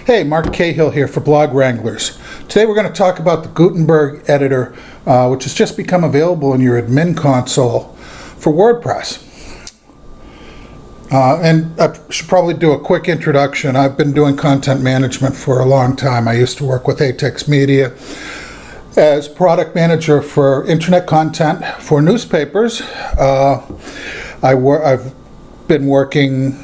Hey, Mark Cahill here for Blog Wranglers. Today we're going to talk about the Gutenberg Editor, which has just become available in your admin console for WordPress. And I should probably do a quick introduction. I've been doing content management for a long time. I used to work with Atex Media as product manager for internet content for newspapers. I've been working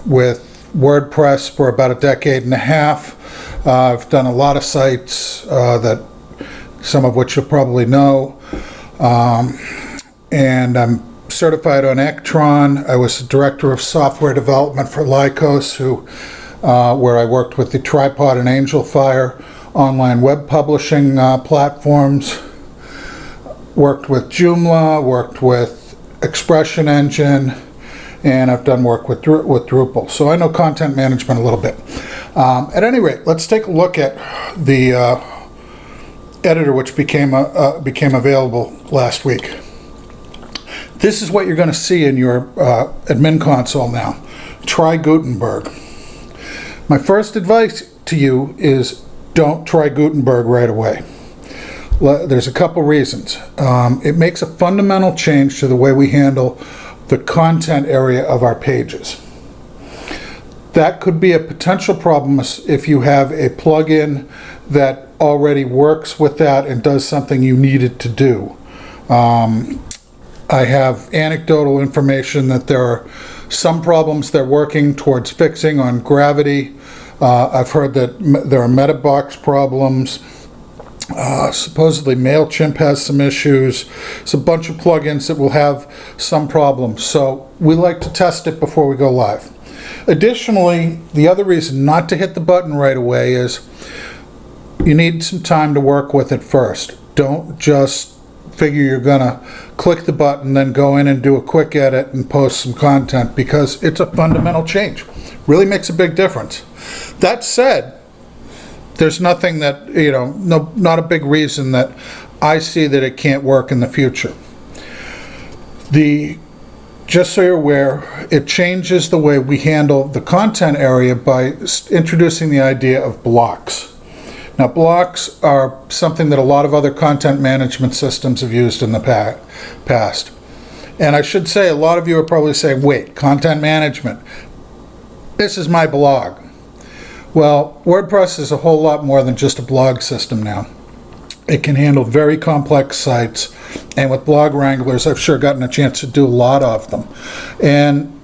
with WordPress for about a decade and a half. I've done a lot of sites that some of which you'll probably know, and I'm certified on Ectron. I was the director of software development for Lycos, where I worked with the Tripod and Angelfire online web publishing platforms, worked with Joomla, worked with Expression Engine, and I've done work with Drupal. So I know content management a little bit. At any rate, let's take a look at the editor which became available last week. This is what you're going to see in your admin console now. Try Gutenberg. My first advice to you is don't try Gutenberg right away. There's a couple reasons. It makes a fundamental change to the way we handle the content area of our pages. That could be a potential problem if you have a plugin that already works with that and does something you need it to do. I have anecdotal information that there are some problems they're working towards fixing on Gravity. I've heard that there are metabox problems. Supposedly MailChimp has some issues. It's a bunch of plugins that will have some problems. So we like to test it before we go live. Additionally, the other reason not to hit the button right away is you need some time to work with it first. Don't just figure you're gonna click the button, then go in and do a quick edit and post some content, because it's a fundamental change. Really makes a big difference. That said, there's nothing that, not a big reason that I see that it can't work in the future. Just so you're aware, it changes the way we handle the content area by introducing the idea of blocks. Now, blocks are something that a lot of other content management systems have used in the past. And I should say, a lot of you are probably saying, wait, content management, this is my blog. Well, WordPress is a whole lot more than just a blog system now. It can handle very complex sites, and with Blog Wranglers, I've sure gotten a chance to do a lot of them. And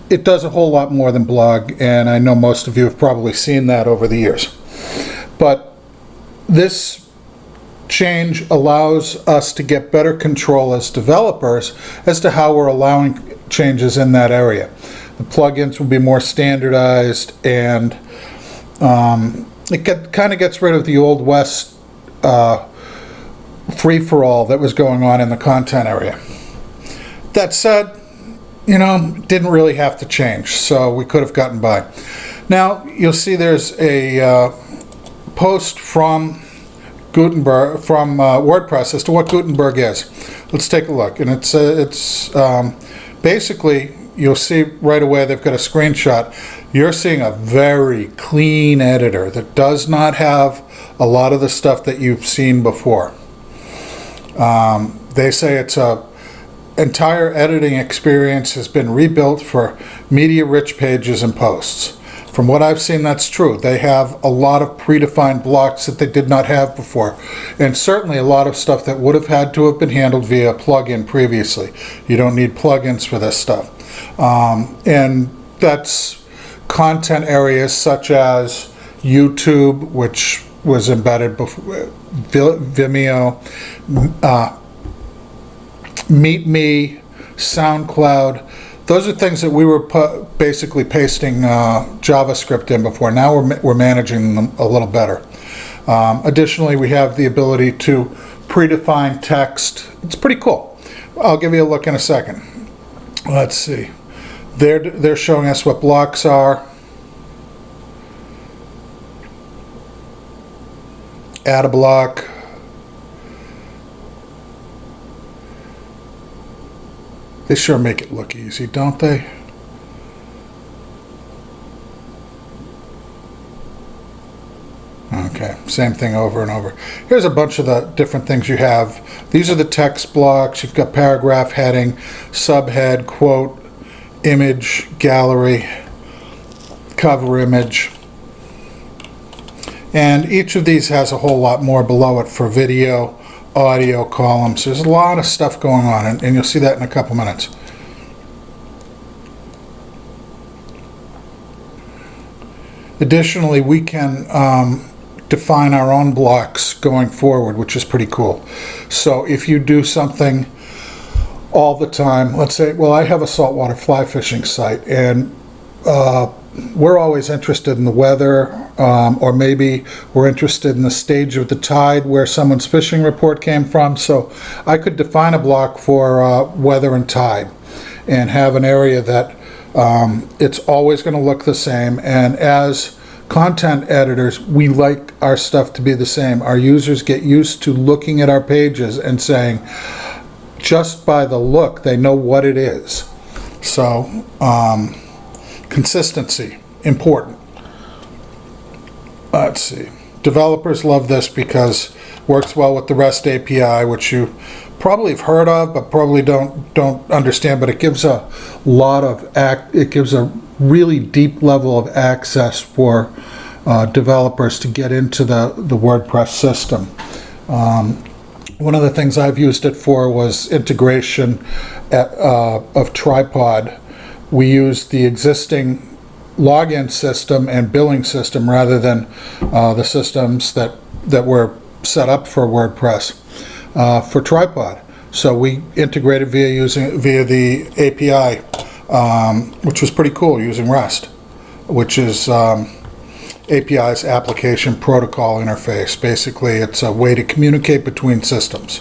it does a whole lot more than blog, and I know most of you have probably seen that over the years. But this change allows us to get better control as developers as to how we're allowing changes in that area. The plugins will be more standardized, and it kind of gets rid of the Old West free-for-all that was going on in the content area. That said, didn't really have to change, so we could have gotten by. Now, you'll see there's a post from Gutenberg, from WordPress, as to what Gutenberg is. Let's take a look. And it's basically, you'll see right away they've got a screenshot. You're seeing a very clean editor that does not have a lot of the stuff that you've seen before. They say its entire editing experience has been rebuilt for media-rich pages and posts. From what I've seen, that's true. They have a lot of predefined blocks that they did not have before, and certainly a lot of stuff that would have had to have been handled via a plugin previously. You don't need plugins for this stuff. And that's content areas such as YouTube, which was embedded before, Vimeo, MeetMe, SoundCloud. Those are things that we were basically pasting JavaScript in before. Now we're managing them a little better. Additionally, we have the ability to predefine text. It's pretty cool. I'll give you a look in a second. Let's see. They're showing us what blocks are. Add a block. They sure make it look easy, don't they? Okay, same thing over and over. Here's a bunch of the different things you have. These are the text blocks. You've got paragraph heading, subhead, quote, image, gallery, cover image. And each of these has a whole lot more below it for video, audio columns. There's a lot of stuff going on, and you'll see that in a couple minutes. Additionally, we can define our own blocks going forward, which is pretty cool. So if you do something all the time, let's say, well, I have a saltwater fly fishing site, and we're always interested in the weather, or maybe we're interested in the stage of the tide where someone's fishing report came from. So I could define a block for weather and tide and have an area that it's always going to look the same. And as content editors, we like our stuff to be the same. Our users get used to looking at our pages and saying, just by the look, they know what it is. So consistency, important. Let's see. Developers love this because it works well with the REST API, which you probably have heard of, but probably don't understand. But it gives a lot of it gives a really deep level of access for developers to get into the WordPress system. One of the things I've used it for was integration of Tripod. We use the existing login system and billing system rather than the systems that were set up for WordPress for Tripod. So we integrated via the API, which was pretty cool, using REST, which is API's application protocol interface. Basically, it's a way to communicate between systems.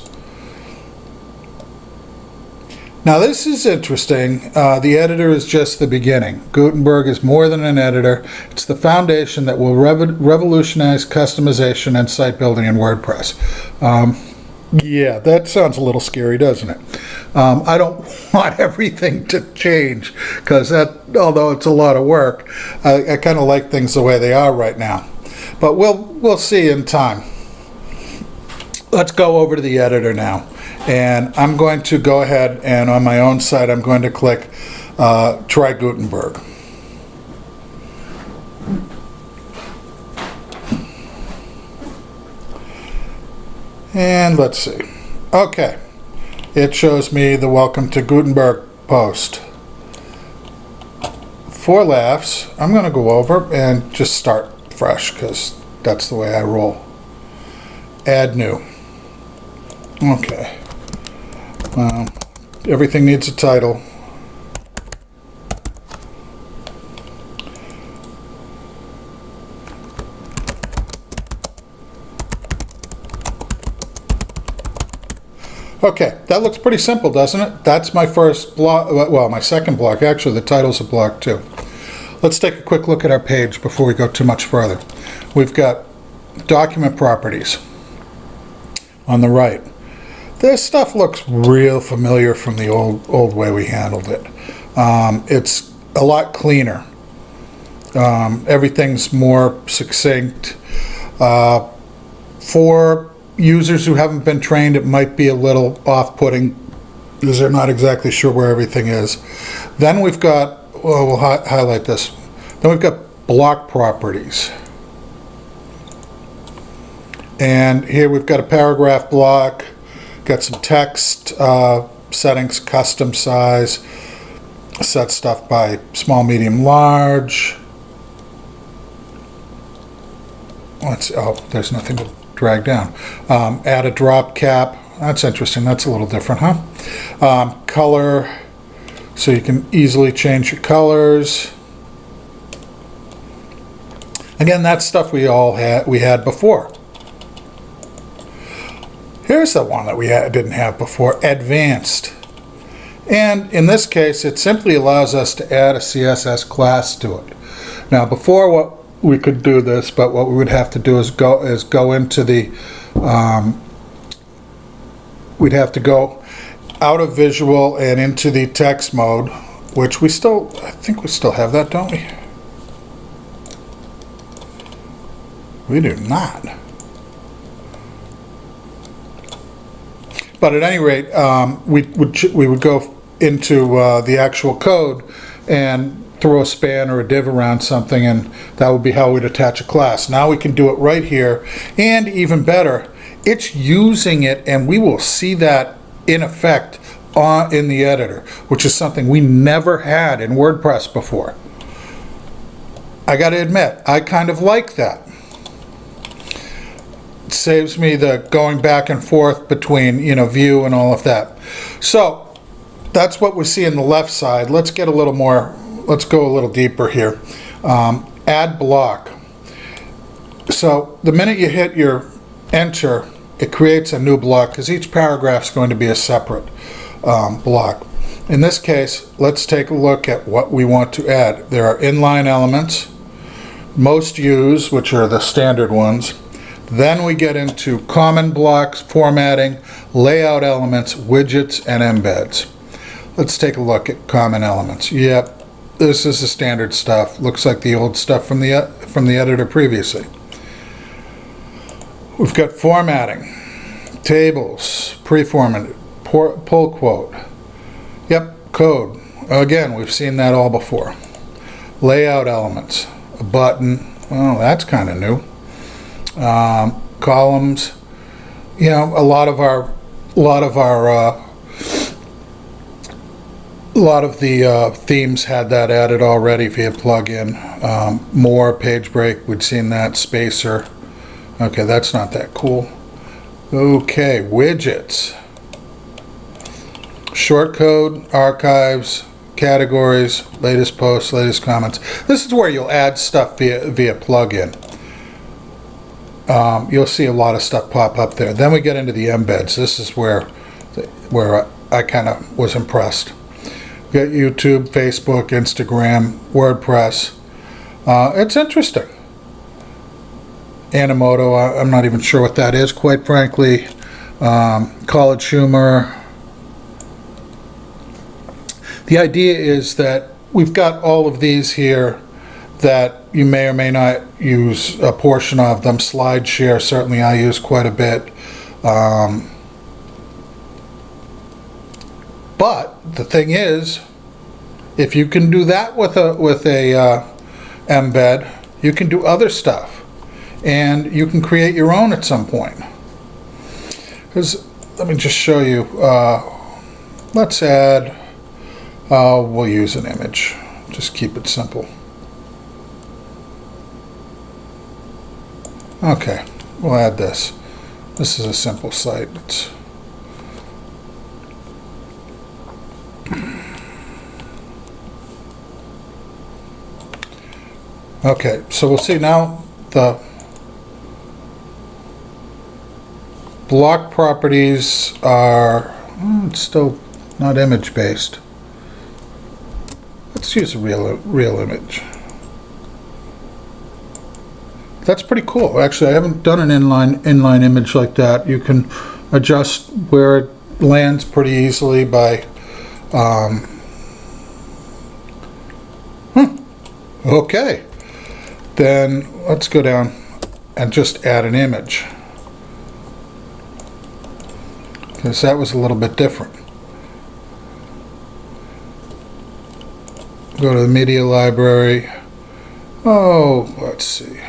Now this is interesting. The editor is just the beginning. Gutenberg is more than an editor. It's the foundation that will revolutionize customization and site building in WordPress. Yeah, that sounds a little scary, doesn't it? I don't want everything to change, because that, although it's a lot of work, I kind of like things the way they are right now. But we'll see in time. Let's go over to the editor now. And I'm going to go ahead and on my own site, I'm going to click Try Gutenberg. And let's see. Okay. It shows me the Welcome to Gutenberg post. For laughs, I'm going to go over and just start fresh, because that's the way I roll. Add new. Okay. Everything needs a title. Okay, that looks pretty simple, doesn't it? That's my first block, well, my second block. Actually, the title's a block too. Let's take a quick look at our page before we go too much further. We've got document properties on the right. This stuff looks real familiar from the old way we handled it. It's a lot cleaner. Everything's more succinct. For users who haven't been trained, it might be a little off-putting because they're not exactly sure where everything is. Then we've got, well, we'll highlight this. Then we've got block properties. And here we've got a paragraph block. Got some text settings, custom size, set stuff by small, medium, large. Let's see. Oh, there's nothing to drag down. Add a drop cap. That's interesting. That's a little different, huh? Color, so you can easily change your colors. Again, that's stuff we had before. Here's the one that we didn't have before, advanced. And in this case, it simply allows us to add a CSS class to it. Now, before what we could do this, but what we would have to do is go into the, we'd have to go out of visual and into the text mode, which I think we still have that, don't we? We do not. But at any rate, we would go into the actual code and throw a span or a div around something, and that would be how we'd attach a class. Now we can do it right here, and even better, it's using it, and we will see that in effect in the editor, which is something we never had in WordPress before. I got to admit, I kind of like that. It saves me the going back and forth between, view and all of that. So that's what we see in the left side. Let's get a little more. Let's go a little deeper here. Add block. So the minute you hit your enter, it creates a new block because each paragraph is going to be a separate block. In this case, let's take a look at what we want to add. There are inline elements, most used, which are the standard ones. Then we get into common blocks, formatting, layout elements, widgets, and embeds. Let's take a look at common elements. Yep. This is the standard stuff. Looks like the old stuff from the editor previously. We've got formatting, tables, pre-formatted, pull quote. Yep, code. Again, we've seen that all before. Layout elements, a button. Well, that's kind of new. Columns. A lot of the themes had that added already via plugin. More, page break, we'd seen that. Spacer. Okay, that's not that cool. Okay, widgets. Shortcode, archives, categories, latest posts, latest comments. This is where you'll add stuff via plugin. You'll see a lot of stuff pop up there. Then we get into the embeds. This is where I kind of was impressed. Got YouTube, Facebook, Instagram, WordPress. It's interesting. Animoto, I'm not even sure what that is, quite frankly. College humor. The idea is that we've got all of these here that you may or may not use a portion of them. SlideShare, certainly I use quite a bit. But the thing is, if you can do that with a embed, you can do other stuff, and you can create your own at some point. Because let me just show you. Let's add. We'll use an image. Just keep it simple. Okay, we'll add this. This is a simple site. Okay, so we'll see now the block properties are it's still not image based. Let's use a real image. That's pretty cool. Actually, I haven't done an inline image like that. You can adjust where it lands pretty easily by okay. Then let's go down and just add an image, because that was a little bit different. Go to the media library. Oh, let's see.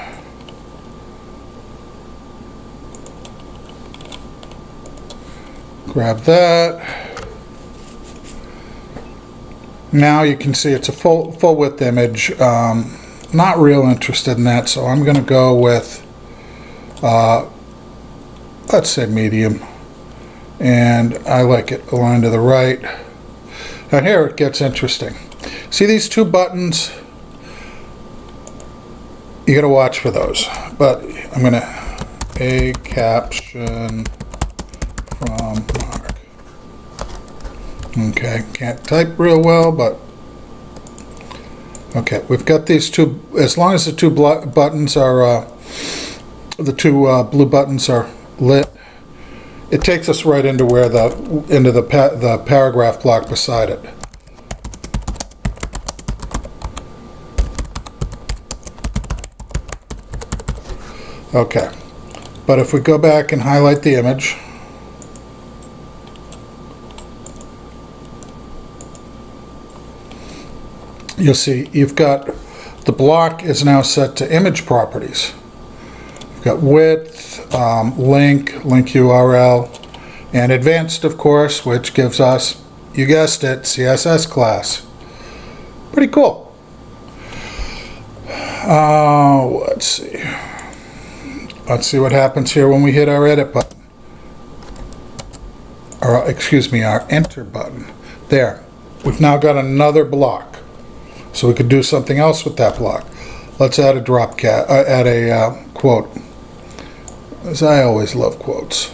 Grab that. Now you can see it's a full width image. Not real interested in that, so I'm going to go with, let's say medium. And I like it aligned to the right. Now here it gets interesting. See these two buttons? You got to watch for those. But I'm going to a caption from Mark. Okay, can't type real well, but okay, we've got these two. As long as the two buttons are blue buttons are lit, it takes us right into where the paragraph block beside it. Okay, but if we go back and highlight the image, you'll see you've got the block is now set to image properties. You've got width, link URL, and advanced, of course, which gives us, you guessed it, CSS class. Pretty cool. Let's see. Let's see what happens here when we hit our edit button. Or, excuse me, our enter button. There. We've now got another block. So we could do something else with that block. Let's add a add a quote. As I always love quotes.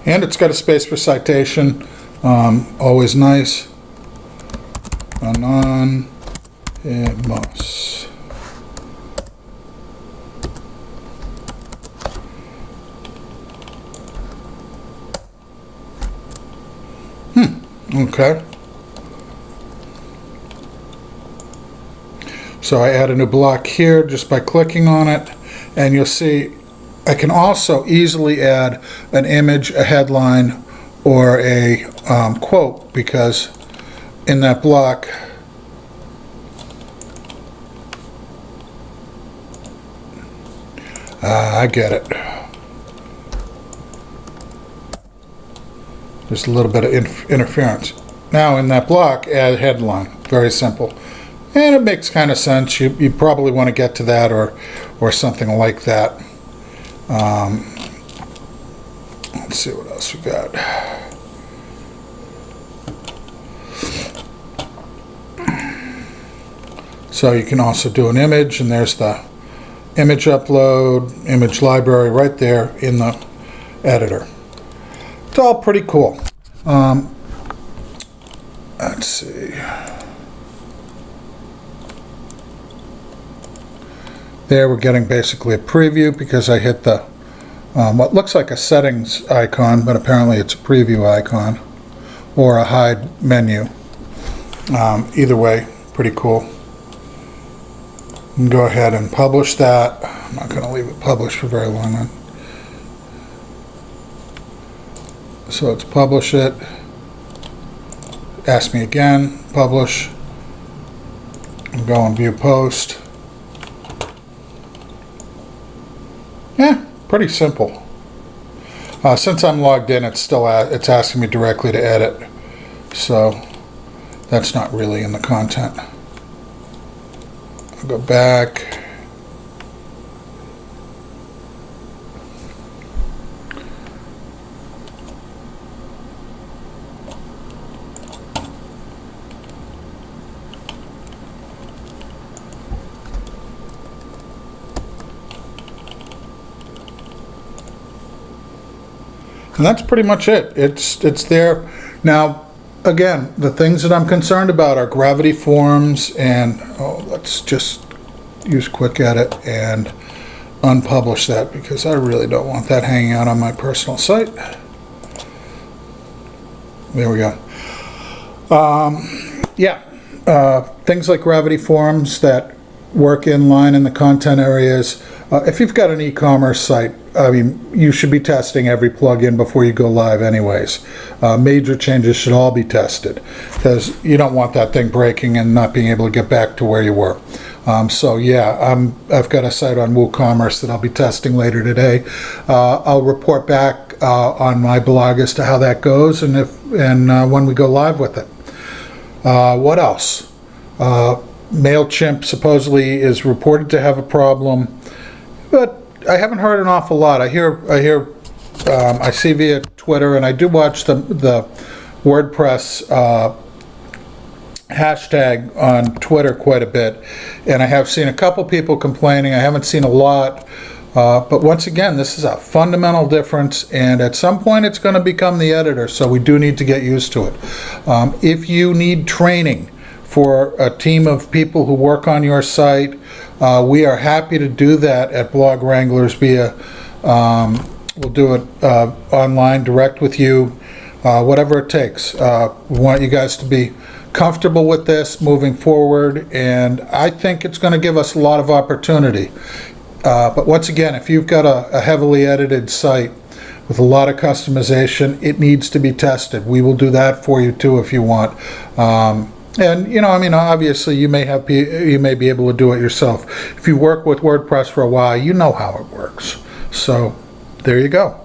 And it's got a space for citation, always nice. Anonymous. Okay. So I add a new block here just by clicking on it, and you'll see I can also easily add an image, a headline, or a quote, because in that block I get it. There's a little bit of interference. Now in that block, add headline. Very simple. And it makes kind of sense. You probably want to get to that or something like that. Let's see what else we got. So you can also do an image, and there's the image upload, image library right there in the editor. It's all pretty cool. Let's see. There we're getting basically a preview because I hit the what looks like a settings icon, but apparently it's a preview icon or a hide menu. Either way, pretty cool. You can go ahead and publish that. I'm not going to leave it published for very long. So let's publish it. Ask me again, publish. Go and view post. Yeah, pretty simple. Since I'm logged in, it's asking me directly to edit, so that's not really in the content. I'll go back. And that's pretty much it. It's there. Now, again, the things that I'm concerned about are gravity forms and, let's just use quick edit and unpublish that because I really don't want that hanging out on my personal site. There we go. Things like gravity forms that work in line in the content areas. If you've got an e-commerce site, I mean, you should be testing every plugin before you go live anyways. Major changes should all be tested because you don't want that thing breaking and not being able to get back to where you were. So yeah, I've got a site on WooCommerce that I'll be testing later today. I'll report back on my blog as to how that goes and when we go live with it. What else? MailChimp supposedly is reported to have a problem, but I haven't heard an awful lot. I see via Twitter, and I do watch the WordPress hashtag on Twitter quite a bit, and I have seen a couple people complaining. I haven't seen a lot, but once again, this is a fundamental difference, and at some point it's going to become the editor, so we do need to get used to it. If you need training for a team of people who work on your site, we are happy to do that at Blog Wranglers via We'll do it online, direct with you, whatever it takes. We want you guys to be comfortable with this moving forward, and I think it's going to give us a lot of opportunity. But once again, if you've got a heavily edited site with a lot of customization, it needs to be tested. We will do that for you too if you want. And obviously you may be able to do it yourself. If you work with WordPress for a while, you know how it works. So there you go.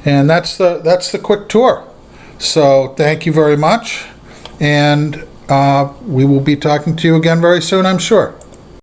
And that's the quick tour. So thank you very much, and we will be talking to you again very soon, I'm sure.